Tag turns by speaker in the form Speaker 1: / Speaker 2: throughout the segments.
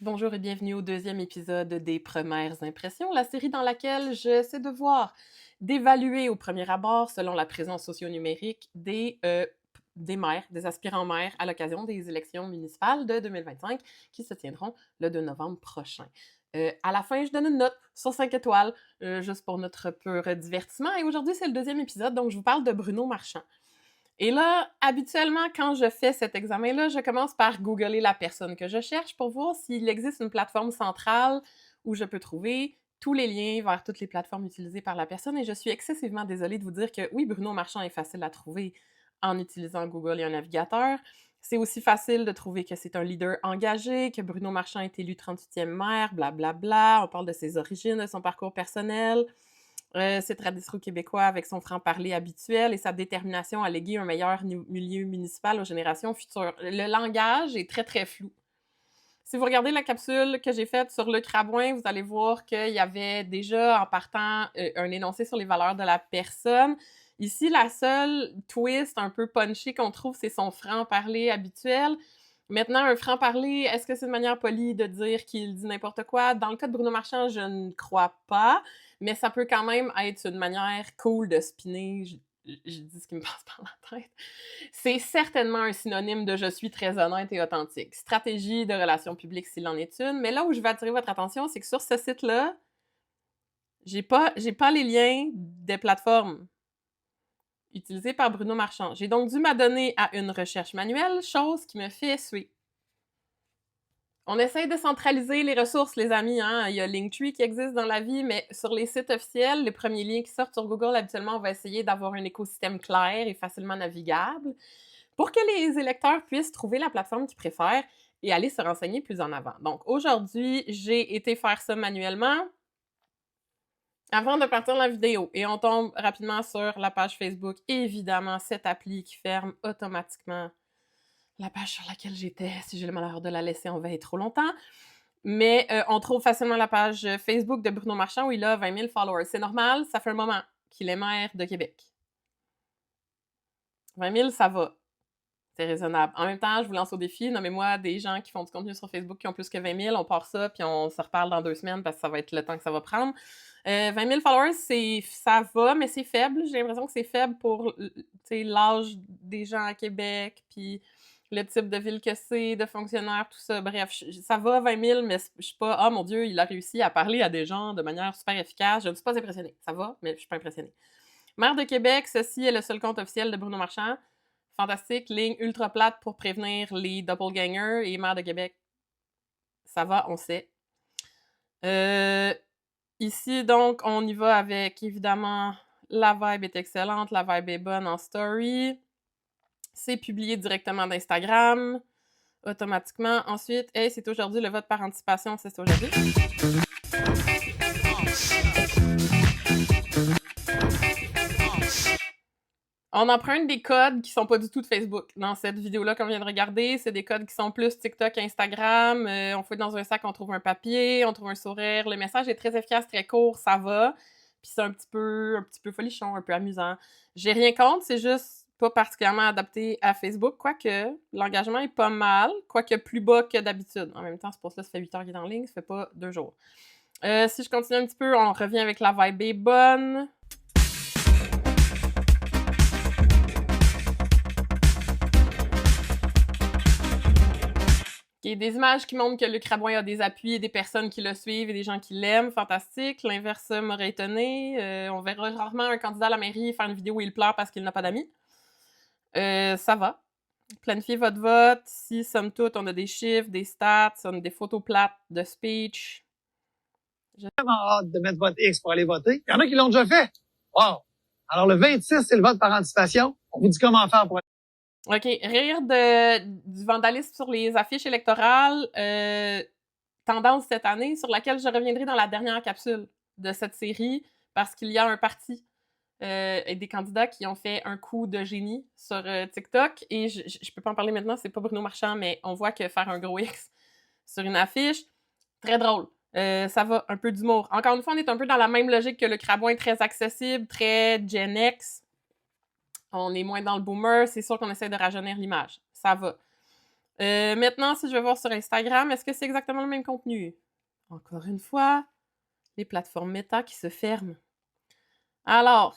Speaker 1: Bonjour et bienvenue au deuxième épisode des Premières Impressions, la série dans laquelle j'essaie de voir, d'évaluer au premier abord, selon la présence socio-numérique, des maires, des aspirants maires à l'occasion des élections municipales de 2025 qui se tiendront le 2 novembre prochain. À la fin, je donne une note sur 5 étoiles, juste pour notre pur divertissement. Et aujourd'hui, c'est le deuxième épisode, donc je vous parle de Bruno Marchand. Et là, habituellement, quand je fais cet examen-là, je commence par googler la personne que je cherche pour voir s'il existe une plateforme centrale où je peux trouver tous les liens vers toutes les plateformes utilisées par la personne. Et je suis excessivement désolée de vous dire que oui, Bruno Marchand est facile à trouver en utilisant Google et un navigateur. C'est aussi facile de trouver que c'est un leader engagé, que Bruno Marchand est élu 38e maire, blablabla. On parle de ses origines, de son parcours personnel. C'est tradition québécois avec son franc-parler habituel et sa détermination à léguer un meilleur milieu municipal aux générations futures. Le langage est très, très flou. Si vous regardez la capsule que j'ai faite sur Luc Rabouin, vous allez voir qu'il y avait déjà, en partant, un énoncé sur les valeurs de la personne. Ici, la seule twist un peu punchy qu'on trouve, c'est son franc-parler habituel. Maintenant, un franc-parler, est-ce que c'est une manière polie de dire qu'il dit n'importe quoi? Dans le cas de Bruno Marchand, je ne crois pas, mais ça peut quand même être une manière cool de spinner. Je dis ce qui me passe par la tête. C'est certainement un synonyme de « je suis très honnête et authentique ». Stratégie de relations publiques s'il en est une, mais là où je vais attirer votre attention, c'est que sur ce site-là, j'ai pas les liens des plateformes utilisées par Bruno Marchand. J'ai donc dû m'adonner à une recherche manuelle, chose qui me fait suer. On essaye de centraliser les ressources, les amis. Hein? Il y a Linktree qui existe dans la vie, mais sur les sites officiels, les premiers liens qui sortent sur Google, habituellement, on va essayer d'avoir un écosystème clair et facilement navigable pour que les électeurs puissent trouver la plateforme qu'ils préfèrent et aller se renseigner plus en avant. Donc, aujourd'hui, j'ai été faire ça manuellement avant de partir la vidéo. Et on tombe rapidement sur la page Facebook. Évidemment, cette appli qui ferme automatiquement la page sur laquelle j'étais, si j'ai le malheur de la laisser en veille trop longtemps. Mais on trouve facilement la page Facebook de Bruno Marchand où il a 20 000 followers. C'est normal, ça fait un moment qu'il est maire de Québec. 20 000, ça va. C'est raisonnable. En même temps, je vous lance au défi, nommez-moi des gens qui font du contenu sur Facebook qui ont plus que 20 000, on part ça, puis on se reparle dans 2 semaines parce que ça va être le temps que ça va prendre. 20 000 followers, ça va, mais c'est faible. J'ai l'impression que c'est faible pour l'âge des gens à Québec, puis le type de ville que c'est, de fonctionnaires, tout ça. Bref, ça va, 20 000, mais je suis pas « Ah, mon Dieu, il a réussi à parler à des gens de manière super efficace. » Je ne suis pas impressionnée. Ça va, mais je suis pas impressionnée. Maire de Québec, ceci est le seul compte officiel de Bruno Marchand. Fantastique, ligne ultra plate pour prévenir les doppelgangers et maire de Québec. Ça va, on sait. Ici, donc, on y va avec, évidemment, la vibe est excellente, la vibe est bonne en story. C'est publié directement d'Instagram, automatiquement. Ensuite, hey, c'est aujourd'hui le vote par anticipation, c'est aujourd'hui. On emprunte des codes qui sont pas du tout de Facebook. Dans cette vidéo-là qu'on vient de regarder, c'est des codes qui sont plus TikTok, Instagram. On fouille dans un sac, on trouve un papier, on trouve un sourire. Le message est très efficace, très court, ça va. Puis c'est un petit peu folichon, un peu amusant. J'ai rien contre, c'est juste pas particulièrement adapté à Facebook, quoique l'engagement est pas mal, quoique plus bas que d'habitude. En même temps, ce post-là, ça fait 8 heures qu'il est en ligne, ça fait pas 2 jours. Si je continue un petit peu, on revient avec la vibe est bonne. Okay, des images qui montrent que Luc Rabouin a des appuis et des personnes qui le suivent et des gens qui l'aiment. Fantastique. L'inverse m'aurait étonné. On verra rarement un candidat à la mairie faire une vidéo où il pleure parce qu'il n'a pas d'amis. Ça va. Planifiez votre vote. Si, somme toute, on a des chiffres, des stats, on a des photos plates de speech.
Speaker 2: J'ai vraiment hâte de mettre votre X pour aller voter. Il y en a qui l'ont déjà fait. Wow! Alors, le 26, c'est le vote par anticipation. On vous dit comment faire pour...
Speaker 1: OK. Rire du vandalisme sur les affiches électorales. Tendance cette année sur laquelle je reviendrai dans la dernière capsule de cette série parce qu'il y a un parti et des candidats qui ont fait un coup de génie sur TikTok et je peux pas en parler maintenant, c'est pas Bruno Marchand, mais on voit que faire un gros X sur une affiche, très drôle. Ça va, un peu d'humour. Encore une fois, on est un peu dans la même logique que le Crabouin, très accessible, très Gen X. On est moins dans le boomer, c'est sûr qu'on essaie de rajeunir l'image. Ça va. Maintenant, si je vais voir sur Instagram, est-ce que c'est exactement le même contenu? Encore une fois, les plateformes Meta qui se ferment. Alors,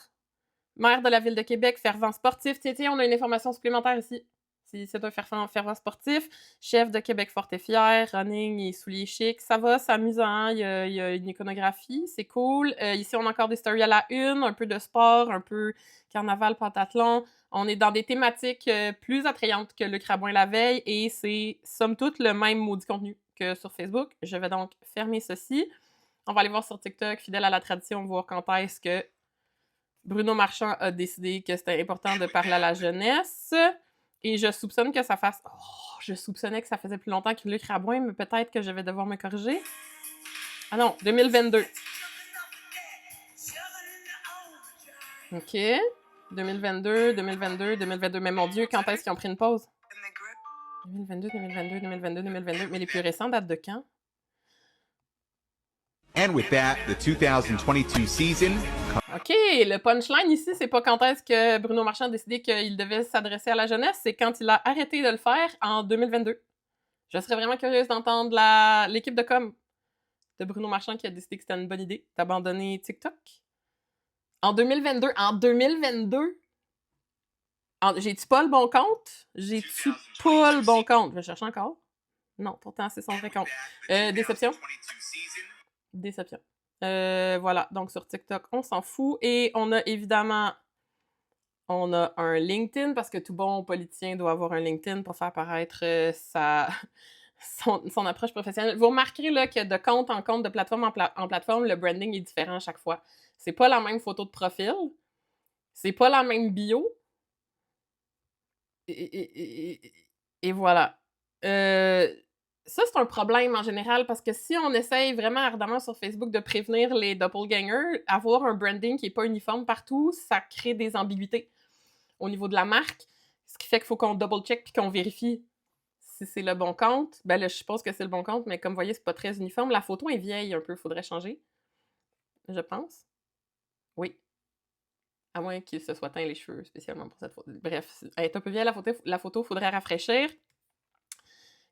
Speaker 1: maire de la Ville de Québec, fervent sportif. Tiens, on a une information supplémentaire ici. Si c'est un fervent sportif, chef de Québec fort et fier, running et souliers chics. Ça va, c'est amusant. Il y a une iconographie, c'est cool. Ici, on a encore des stories à la une, un peu de sport, un peu carnaval, pentathlon. On est dans des thématiques plus attrayantes que le Crabouin la veille et c'est somme toute le même maudit contenu que sur Facebook. Je vais donc fermer ceci. On va aller voir sur TikTok, fidèle à la tradition, voir quand est-ce que Bruno Marchand a décidé que c'était important de parler à la jeunesse. Et je soupçonne que ça fasse... Oh, je soupçonnais que ça faisait plus longtemps que Luc Rabouin, mais peut-être que je vais devoir me corriger. Ah non, 2022. OK. 2022, 2022, 2022. Mais mon Dieu, quand est-ce qu'ils ont pris une pause? 2022, 2022, 2022, 2022. Mais les plus récents datent de quand?
Speaker 3: And with that, the 2022 season.
Speaker 1: OK, le punchline ici, c'est pas quand est-ce que Bruno Marchand a décidé qu'il devait s'adresser à la jeunesse, c'est quand il a arrêté de le faire en 2022. Je serais vraiment curieuse d'entendre l'équipe de com de Bruno Marchand qui a décidé que c'était une bonne idée d'abandonner TikTok. En 2022, j'ai-tu pas le bon compte? J'ai-tu pas le bon compte? Je cherche encore. Non, pourtant, c'est son vrai compte. Déception. Déception. Voilà, donc sur TikTok, on s'en fout. Et on a évidemment... On a un LinkedIn, parce que tout bon politicien doit avoir un LinkedIn pour faire paraître son approche professionnelle. Vous remarquerez là, que de compte en compte, de plateforme en plateforme, le branding est différent à chaque fois. C'est pas la même photo de profil. C'est pas la même bio. Et voilà. Ça, c'est un problème en général, parce que si on essaye vraiment ardemment sur Facebook de prévenir les doppelgangers, avoir un branding qui n'est pas uniforme partout, ça crée des ambiguïtés au niveau de la marque, ce qui fait qu'il faut qu'on double-check puis qu'on vérifie si c'est le bon compte. Ben là, je suppose que c'est le bon compte, mais comme vous voyez, c'est pas très uniforme. La photo est vieille un peu, faudrait changer, je pense. Oui. À moins qu'il se soit teint les cheveux spécialement pour cette photo. Bref, elle est un peu vieille la photo, faudrait rafraîchir.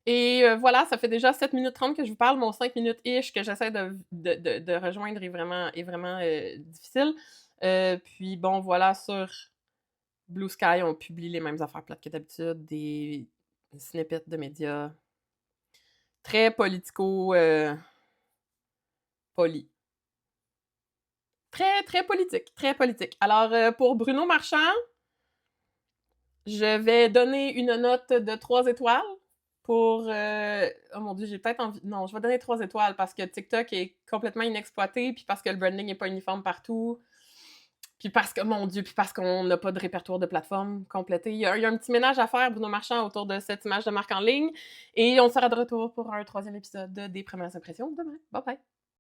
Speaker 1: Et voilà, ça fait déjà 7 minutes 30 que je vous parle. Mon 5 minutes-ish que j'essaie de rejoindre est vraiment difficile. Puis bon, voilà, sur Blue Sky, on publie les mêmes affaires plates que d'habitude, des snippets de médias très poli. Très, très politique, très politique. Alors, pour Bruno Marchand, je vais donner une note de 3 étoiles pour... oh mon Dieu, j'ai peut-être envie... Non, je vais donner 3 étoiles parce que TikTok est complètement inexploité, puis parce que le branding n'est pas uniforme partout, puis parce que, mon Dieu, puis parce qu'on n'a pas de répertoire de plateforme complété. Il y a un petit ménage à faire, Bruno Marchand, autour de cette image de marque en ligne, et on sera de retour pour un 3e épisode des Premières Impressions demain. Bye bye!